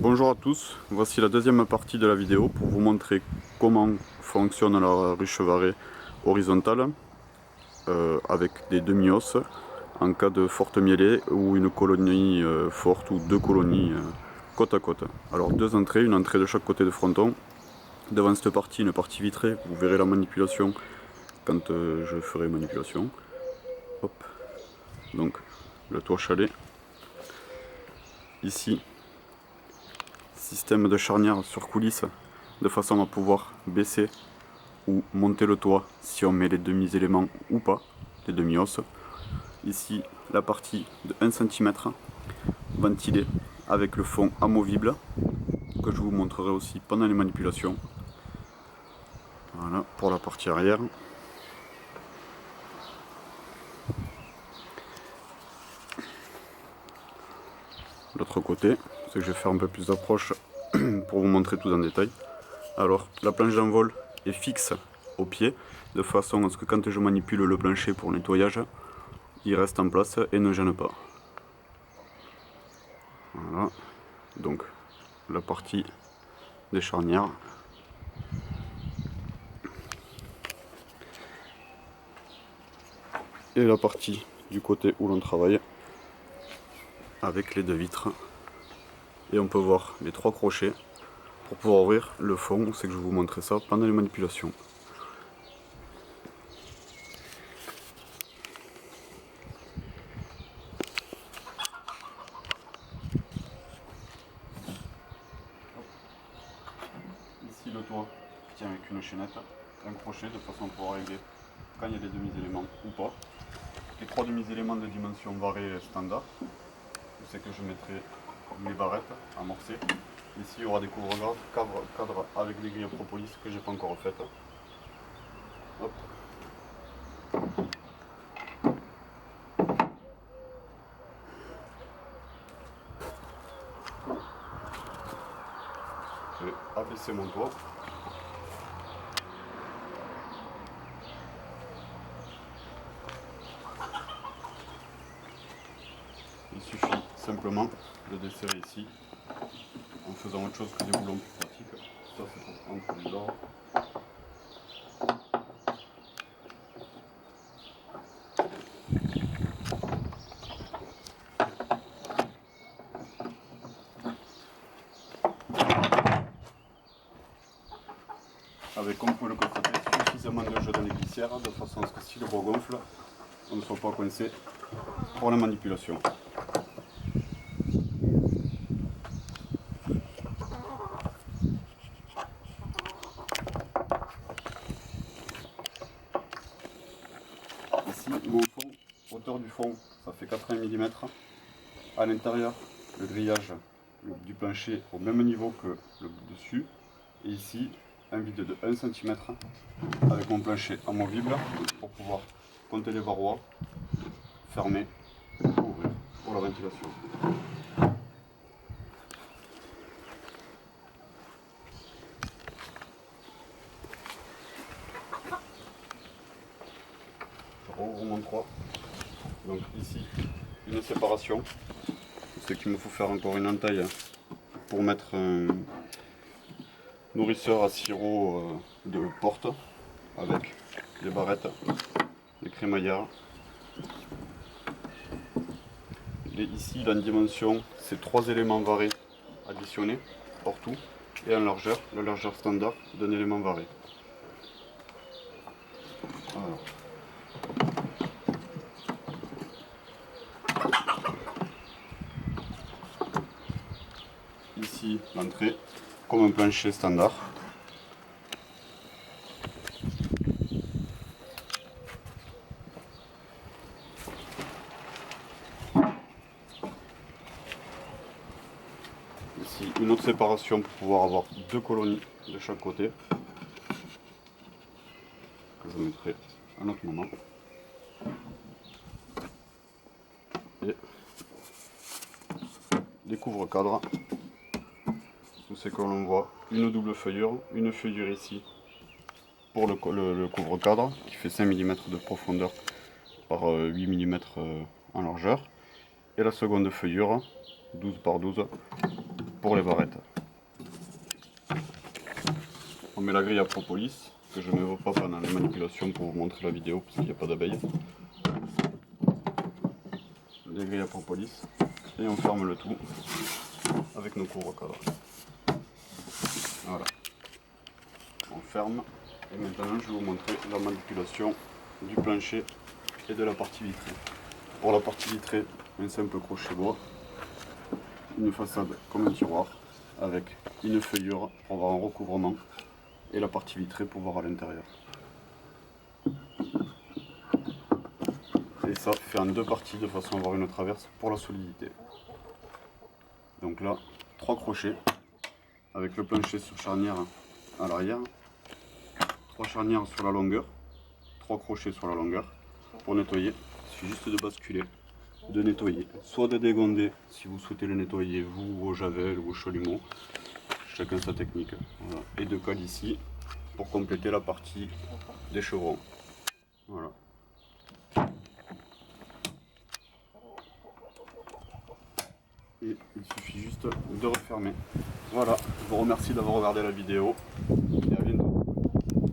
Donc bonjour à tous, voici la deuxième partie de la vidéo pour vous montrer comment fonctionne la ruche chevarée horizontale avec des demi-os en cas de forte mielée ou une colonie forte ou deux colonies côte à côte. Alors deux entrées, une entrée de chaque côté de fronton. Devant cette partie, une partie vitrée, vous verrez la manipulation quand je ferai manipulation. Hop. Donc le toit chalet. Ici, système de charnière sur coulisse de façon à pouvoir baisser ou monter le toit si on met les demi-éléments ou pas, les demi-os. Ici la partie de 1 cm ventilée avec le fond amovible que je vous montrerai aussi pendant les manipulations. Voilà pour la partie arrière. L'autre côté, c'est que je vais faire un peu plus d'approche pour vous montrer tout en détail. Alors la planche d'envol est fixe au pied de façon à ce que quand je manipule le plancher pour le nettoyage, il reste en place et ne gêne pas. Voilà, donc la partie des charnières. Et la partie du côté où l'on travaille avec les deux vitres. Et on peut voir les trois crochets pour pouvoir ouvrir le fond, c'est que je vais vous montrer ça pendant les manipulations. Ici le toit tient avec une chaînette, un crochet de façon à pouvoir régler quand il y a des demi-éléments ou pas. Les trois demi-éléments de dimension varée standard. Je sais que je mettrai mes barrettes amorcées. Ici il y aura des couvre-cadres avec des grilles propolis que j'ai pas encore faites. Hop. Je vais abaisser mon toit. Il suffit simplement de desserrer ici en faisant autre chose que des boulons plus pratiques. Ça c'est pour prendre les ordres. Avec, comme vous pouvez le constater, suffisamment de jeu dans les glissières de façon à ce que si le bois gonfle, on ne soit pas coincé pour la manipulation. Ici, mon fond, hauteur du fond, ça fait 80 mm. À l'intérieur, le grillage du plancher au même niveau que le dessus. Et ici, un vide de 1 cm avec mon plancher amovible pour pouvoir compter les parois, fermer, ouvrir pour la ventilation. Je rouvre mon toit. Donc ici, une séparation. C'est qu'il me faut faire encore une entaille pour mettre un nourrisseur à sirop de porte avec les barrettes, les crémaillards. Ici, la dimension, c'est 3 éléments varés additionnés, hors tout, et en largeur, la largeur standard d'un élément varé. Voilà. Ici, l'entrée, comme un plancher standard. Ici, une autre séparation pour pouvoir avoir deux colonies de chaque côté, que je mettrai à un autre moment. Et les couvre-cadres, c'est que l'on voit une double feuillure, une feuillure ici pour le couvre-cadre qui fait 5 mm de profondeur par 8 mm en largeur, et la seconde feuillure 12 par 12 pour les barrettes. On met la grille à propolis, que je ne vois pas pendant les manipulations pour vous montrer la vidéo parce qu'il n'y a pas d'abeilles. Les grilles à propolis et on ferme le tout avec nos courroies cadres. Voilà. On ferme et maintenant je vais vous montrer la manipulation du plancher et de la partie vitrée. Pour la partie vitrée, un simple crochet bois, une façade comme un tiroir avec une feuillure pour avoir un recouvrement et la partie vitrée pour voir à l'intérieur. Et ça fait en deux parties de façon à avoir une traverse pour la solidité. Donc là, 3 crochets avec le plancher sur charnière à l'arrière, 3 charnières sur la longueur, 3 crochets sur la longueur. Pour nettoyer, il suffit juste de basculer, de nettoyer, soit de dégonder si vous souhaitez le nettoyer vous au javel ou au chalumeau, chacun sa technique. Voilà. Et de colle ici pour compléter la partie des chevrons. Voilà. Et il suffit juste de refermer. Voilà, je vous remercie d'avoir regardé la vidéo.